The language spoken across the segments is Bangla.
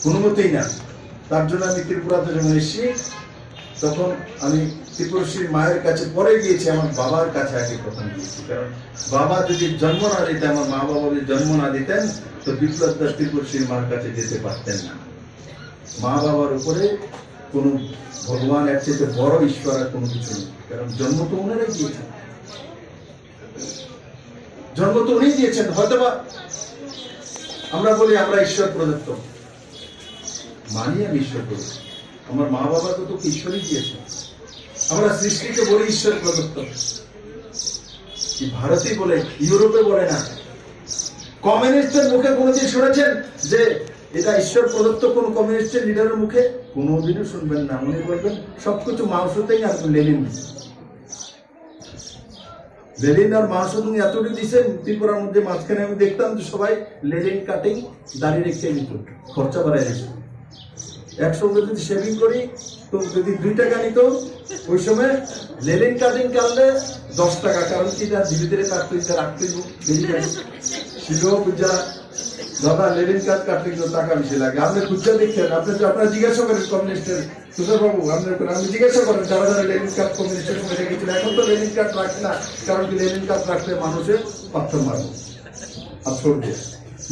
কোনো মতেই না। তার জন্য আমি ত্রিপুরাতে যখন এসেছি তখন আমি ত্রিপুরশ্রীর মায়ের কাছে পরে গিয়েছি, আমার বাবার কাছে আগে প্রথম গিয়েছি। কারণ বাবা যদি জন্ম না দিতেন, আমার মা বাবা যদি জন্ম না দিতেন, তো বিপ্লব দাস ত্রিপুরশ্রীর মার কাছে যেতে পারতেন না। মা বাবার উপরে কোনো ভগবান এর চেয়ে বড় ঈশ্বর আর কোনো কিছু নেই। কারণ জন্ম তো ওনারাই দিয়েছেন, জন্ম তো উনি দিয়েছেন। হয়তোবা আমরা বলি আমরা ঈশ্বর প্রদত্ত, মানি আমি ঈশ্বর প্রদত্ত। আমার মা বাবা তো তোকে ঈশ্বরই দিয়েছে। আমরা সৃষ্টিকে বলি ঈশ্বর প্রদত্ত। ভারতে বলে, ইউরোপে বলে না। কমিউনিস্টের মুখে কোনোদিন শুনেছেন যে এটা ঈশ্বর প্রদত্ত? কোন কমিউনিস্টের লিডারের মুখে কোনোদিনও শুনবেন না। উনি বলবেন সবকিছু মাংসতেই আপনি লেনিন আর মাংস তুমি এতটুকু দিচ্ছেন। ত্রিপুরার মধ্যে মাঝখানে আমি দেখতাম যে সবাই লেনিন কাটিং দাঁড়িয়ে রেখে নিত, খরচা বাড়াই রেখে। একসঙ্গে যদি শেভিং করি তো যদি 2 টাকা নিত, ওই সময় লেনিন কাটিং কাটলে 10 টাকা। কারণ কি না, ধীরে ধীরে কাটতে রাখতে ছিল পূজা। দাদা লেনিন কার্ড কাটলে কিন্তু টাকা বেশি লাগে। আপনি পূজা দেখছেন, আপনারা জিজ্ঞাসা করেন কমিউনিস্টের তুষার বাবু, আপনি জিজ্ঞাসা করেন যারা যারা লেনিন কার্ড কমিউনিস্টের সঙ্গে রেখেছিল। এখন তো লেনিন কার্ড রাখে না, কারণ কি লেনিন কার্ড রাখলে মানুষের পাথর মারবে আর ছড়বে।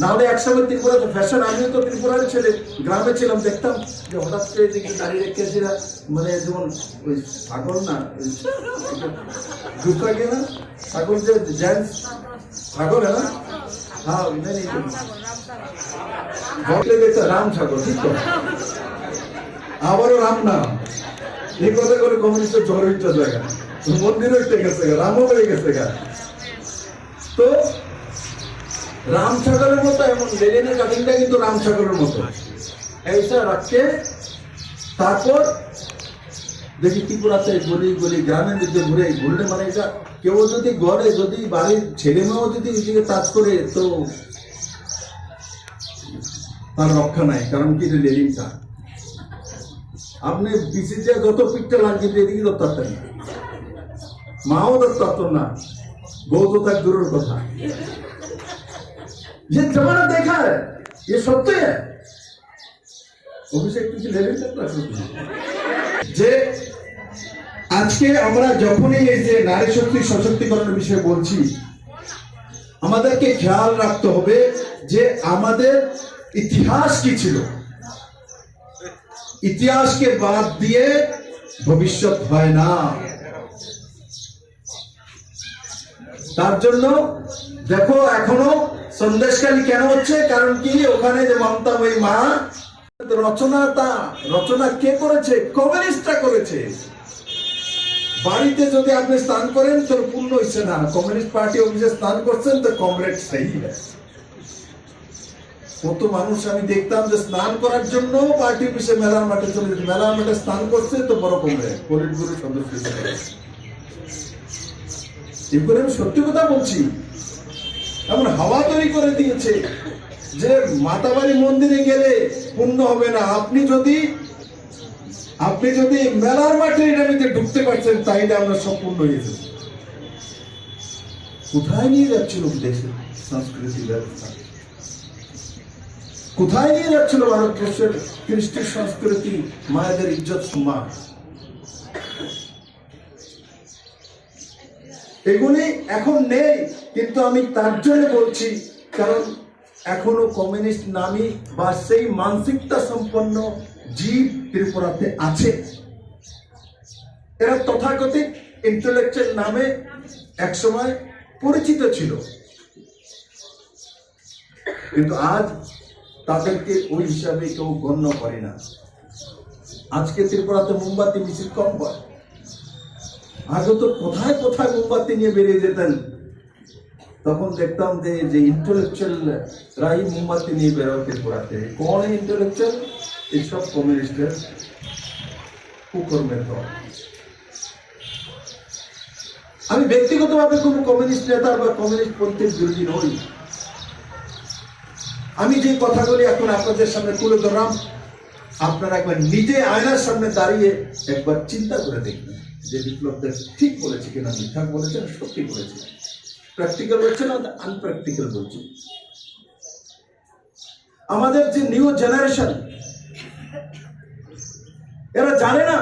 নাহলে একসময় ত্রিপুরাতে ফ্যাশন। আমিও তো ত্রিপুরার ছেলে, গ্রামে ছিলাম, দেখতাম যে হঠাৎ করে দিকে দাঁড়িয়ে রেখেছি না, মানে যেমন ওই ছাগল না, দুঃখাকে না ছাগল, যে জেন্টস ছাগল না, হ্যাঁ রাম ঠাকুর, ঠিক তো? আবারও রাম নাম এই কথা করে কমিউনিস্টের জ্বর হইতে জায়গা, মন্দির হইতে গেছে, রামও হয়ে গেছে। তো রাম ছাগলের মতো, এমন লেনিনের কাটিংটা কিন্তু রাম ছাগলের মতো এইসা রাখছে। তারপর দেখি ত্রিপুরাতে গলি গলি গ্রামের মধ্যে ঘুরলে মানে এটা কেউ যদি ঘরে, যদি বাড়ির ছেলে মেয়েও যদি নিজেকে কাজ করে, তো তার রক্ষা নাই। কারণ কি, লেনিনটা আপনি বিসিতে যত পিঠটা লাগিয়ে এদিকে ধরতে পারতেন না, মাও ধরতে পারতেন না, বউ তো তার দূরের কথা। ये जमाना देखा है, ये सत्य है। অভিষেক কিছু লেনিন যে আজকে আমরা যখনই এই যে নারী শক্তি সশক্তিকরণের বিষয়ে বলছি, আমাদেরকে খেয়াল রাখতে হবে যে আমাদের ইতিহাস কি ছিল। ইতিহাসকে বাদ দিয়ে ভবিষ্যৎ হয় না। তার জন্য দেখো এখনো সন্দেশখালী কেন হচ্ছে? কারণ কি, ওখানে যে মমতা ওই মা রচনা কে করেছে? কমিউনিস্টরা করেছে। বাড়িতে যদি আপনি স্নান করেন তো পূর্ণ হচ্ছে না, কমিউনিস্ট পার্টি অফিসে স্নান করছেন তো কমরেড সেই। কত মানুষ আমি দেখতাম যে স্নান করার জন্য পার্টি অফিসে মেলার মাঠে চলে যেত, মেলার মাঠে স্নান করছে তো বড় কমরেড, পলিট ব্যুরোর সদস্য। এরপরে আমি সত্যি কথা বলছি, এমন হাওয়া তৈরি করে দিয়েছে যে মাতাবাড়ি মন্দিরে গেলে পূর্ণ হবে না। আপনি যদি মেলার মাঠে এটাতে ঢুকতে পারছেন, তাইলে আমরা সম্পূর্ণ হয়েছে। কোথায় নিয়ে যাচ্ছিল দেশের সংস্কৃতি ব্যবস্থা? কোথায় নিয়ে যাচ্ছিল ভারতবর্ষের কৃষ্টির সংস্কৃতি, মায়েদের ইজ্জত সম্মান? এগুলি এখন নেই, কিন্তু আমি তার জন্য বলছি কারণ এখনো কমিউনিস্ট নামী বা সেই মানসিকতা সম্পন্ন জীব ত্রিপুরাতে আছে। এরা তথাকথিত ইন্টেলেকচুয়াল নামে একসময় পরিচিত ছিল, কিন্তু আজ তাদেরকে ওই হিসাবে কেউ গণ্য করে না। আজকে ত্রিপুরাতে মোমবাতি মিছিল কম হয়। আগে তো কোথায় কোথায় মোমবাতি নিয়ে বেরিয়ে যেতেন, তখন দেখতাম যে ইন্টেলেকচুয়াল রাই মোমবাতি নিয়ে বেরোয় ত্রিপুরাতে। কোন ইন্টেলেকচুয়াল? এইসব কমিউনিস্টের কুকর্মের দল। আমি ব্যক্তিগতভাবে কোন কমিউনিস্ট নেতা বা কমিউনিস্ট পন্থীর বিরোধী নই। আমি যে কথাগুলি এখন আপনাদের সামনে তুলে ধরলাম, আপনারা একবার নিজে আয়নার সামনে দাঁড়িয়ে একবার চিন্তা করে দেখবেন যে বিপ্লব দেব ঠিক বলেছে কিনা, মিথ্যা বলেছেন, সত্যি বলেছে, প্র্যাকটিক্যাল বলছে না আনপ্র্যাকটিক্যাল বলছে। আমাদের যে নিউ জেনারেশন এরা জানে না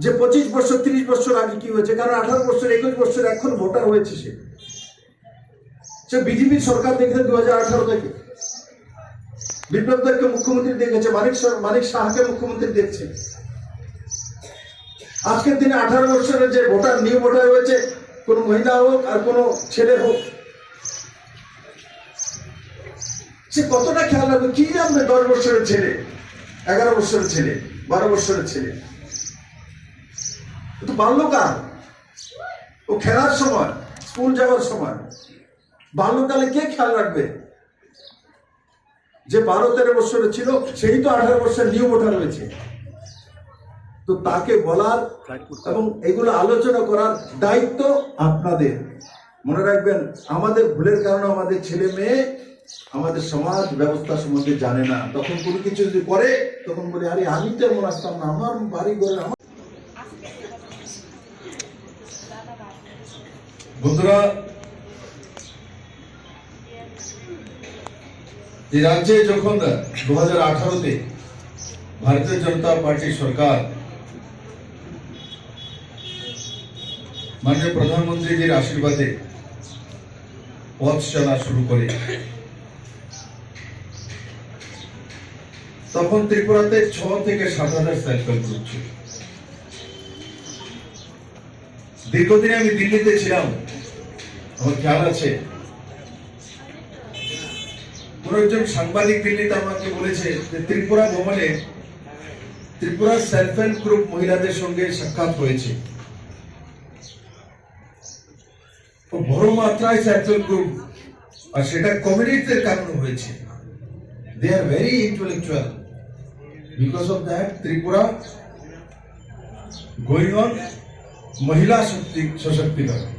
যে 25 বছর 30 বছর আগে কি হয়েছে, কারণ 18 বছর 21 বছর এখন ভোটার হয়েছে। সে বিজেপি সরকার দেখেছে 2018 থেকে, বিপ্লব দেবকে মুখ্যমন্ত্রী দেখেছে, মানিক সাহাকে মুখ্যমন্ত্রী দেখছে। আজকের দিনে 18 বছরের যে ভোটার, নিউ ভোটার হয়েছে, কোন মহিলা হোক আর কোন ছেলে হোক, সে কতটা খেয়াল রাখবে? কি জানবে 10 বছরের ছেলে, 11 বছরের ছেলে, 12 বছরের ছেলে? তো বাল্যকাল, ও খেলার সময়, স্কুল যাওয়ার সময়, বাল্যকালে কে খেয়াল রাখবে? যে 12-13 বছরের ছিল সেই তো 18 বছর নিউ ভোটার হয়েছে। তো তাকে বলার এবং এগুলো আলোচনা করার দায়িত্ব আপনাদের। মনে রাখবেন, আমাদের ভুলের কারণে আমাদের ছেলে মেয়ে আমাদের সমাজ ব্যবস্থা সম্বন্ধে জানে না। তখন কোনো কিছু যদি করে তখন বলে, আরে আমি তো এমন আসতাম না, আমার বাড়ি ঘরে আমার। বন্ধুরা, এই রাজ্যে যখন 2018-তে ভারতীয় জনতা পার্টি সরকার মাননীয় প্রধানমন্ত্রীজির আশীর্বাদে পথ চলা শুরু করে, তখন ত্রিপুরাতে 6 থেকে 7,000 সেলফ হেল্প গ্রুপ ছিল। দীর্ঘদিন আমি দিল্লিতে ছিলাম, আমার খেয়াল আছে কোন একজন সাংবাদিক দিল্লিতে আমাকে বলেছে যে ত্রিপুরা ভ্রমণে ত্রিপুরা সেলফ হেল্প গ্রুপ মহিলাদের সঙ্গে সাক্ষাৎ হয়েছে। বড় মাত্রায় সেলফ হেল্প গ্রুপ, আর সেটা কমিউনিটির কারণে হয়েছে। They are very intellectual, because of that Tripura going on মহিলা সশক্তিকরণ।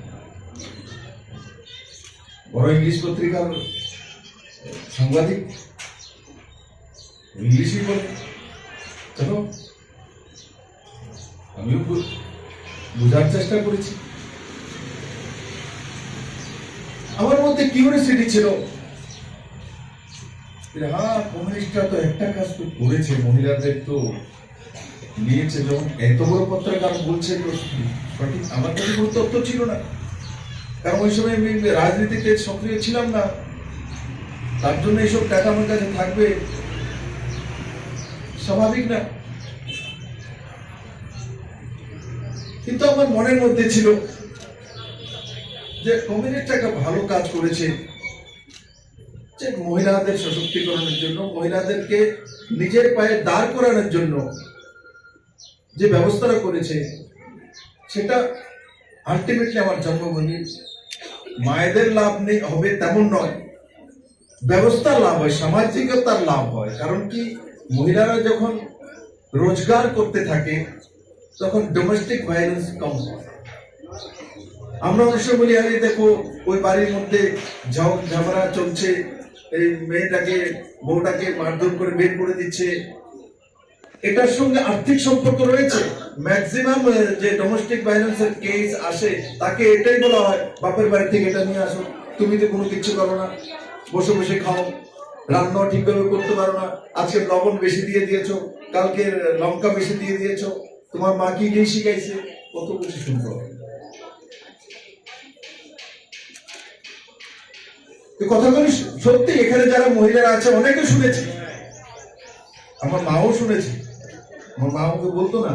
বড় ইংলিশ পত্রিকার সাংবাদিক, ইংলিশই বলে, চলো আমিও বোঝার চেষ্টা করেছি। আমার মধ্যে কিউরিওসিটি ছিল, হ্যাঁ কমিউনিস্টরা তো একটা কাজ তো করেছে, মহিলাদের তো নিয়েছে। যখন এত বড় পত্রিকার বলছে তো সঠিক, আমার কাছে কোনো তথ্য ছিল না, কারণ ওই সময় আমি রাজনীতিতে সক্রিয় ছিলাম না। তার জন্য এইসব টাকা আমার কাছে থাকবে স্বাভাবিক না। কিন্তু আমার মনের মধ্যে ছিল যে কমিউনিস্ট একটা ভালো কাজ করেছে, যে মহিলাদের সশক্তিকরণের জন্য, মহিলাদেরকে নিজের পায়ে দাঁড় করানোর জন্য যে ব্যবস্থাটা করেছে, সেটা আলটিমেটলি আমার জন্মভূমি মায়েদের লাভ নেই হবে তেমন নয়, ব্যবস্থার লাভ হয়, সামাজিকতার লাভ হয়। কারণ কি, মহিলারা যখন রোজগার করতে থাকে তখন ডোমেস্টিক ভায়োলেন্স কম হয়। আমরা অনেক সময় বলি, আরে দেখো ওই বাড়ির মধ্যে ঝগড়া চলছে, এই মেয়েটাকে বউটাকে মারধর করে বের করে দিচ্ছে, এটার সঙ্গে আর্থিক সম্পর্ক রয়েছে। ম্যাক্সিমাম যে ডোমেস্টিক ভায়োলেন্সের কেস আসে, তাকে এটাই বলা হয়, বাপের বাড়ি থেকে এটা নিয়ে আসো, তুমি তো কোনো কিছু করো না, বসে বসে খাও, রান্না ঠিকভাবে করতে পারো না, আজকে লবণ বেশি দিয়ে দিয়েছো, কালকে লঙ্কা বেশি দিয়ে দিয়েছো, তোমার মা কি দিয়ে শিখাইছে, কত কিছু শুনতে হবে। কথাগুলি সত্যি, এখানে যারা মহিলারা আছে অনেকে শুনেছে, আমার মাও শুনেছে। আমার মা আমাকে বলতো না,